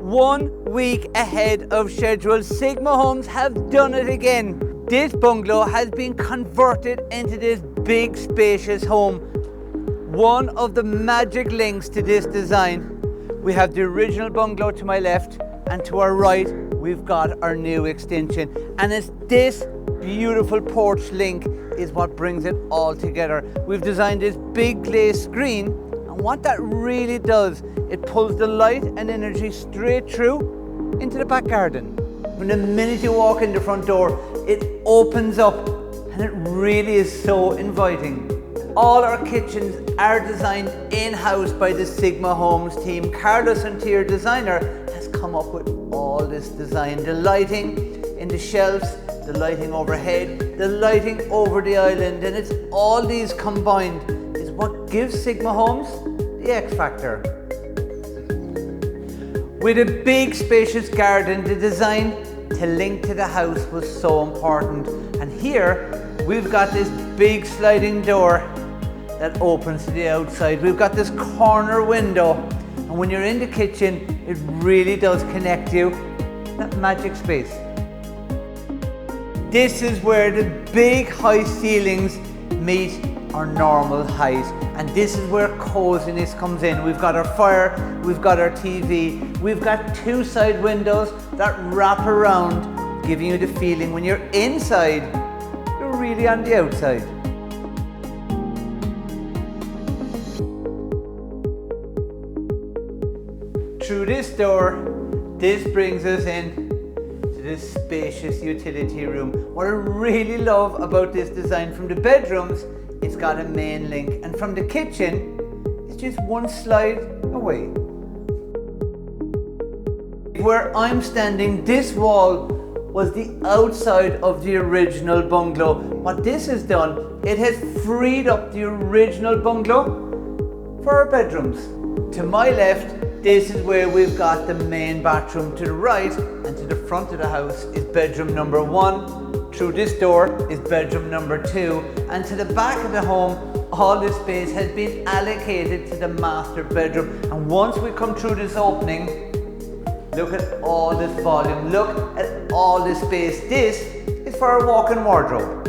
1 week ahead of schedule, Sigma Homes have done it again. This bungalow has been converted into this big spacious home. One of the magic links to this design, we have the original bungalow to my left, and to our right we've got our new extension, and it's this beautiful porch link is what brings it all together. We've designed this big glazed screen, and what that really does, it pulls the light and energy straight through into the back garden. When the minute you walk in the front door, it opens up and it really is so inviting. All our kitchens are designed in-house by the Sigma Homes team. Carlos Interior Designer has come up with all this design. The lighting in the shelves, the lighting overhead, the lighting over the island, and it's all these combined is what gives Sigma Homes the X factor. With a big spacious garden, the design to link to the house was so important. And here we've got this big sliding door that opens to the outside. We've got this corner window, and when you're in the kitchen, it really does connect you to that magic space. This is where the big high ceilings meet our normal height, and this is where coziness comes in. We've got our fire, we've got our TV, we've got two side windows that wrap around, giving you the feeling when you're inside, you're really on the outside. Through this door, this brings us in to this spacious utility room. What I really love about this design, from the bedrooms, it's got a main link, and from the kitchen, it's just one slide away. Where I'm standing, this wall was the outside of the original bungalow. What this has done, it has freed up the original bungalow for our bedrooms. To my left, this is where we've got the main bathroom. To the right and to the front of the house is bedroom number 1. Through this door is bedroom number 2. And to the back of the home, all this space has been allocated to the master bedroom. And once we come through this opening, look at all this volume, look at all this space. This is for our walk-in wardrobe.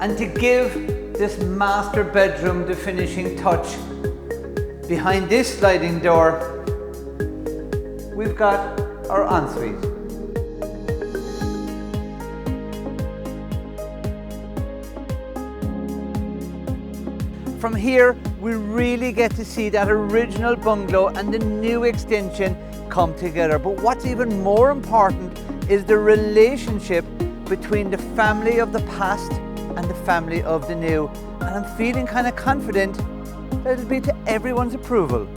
And to give this master bedroom the finishing touch, behind this sliding door, we've got our ensuite. From here, we really get to see that original bungalow and the new extension come together. But what's even more important is the relationship between the family of the past and the family of the new. And I'm feeling kind of confident that it'll be to everyone's approval.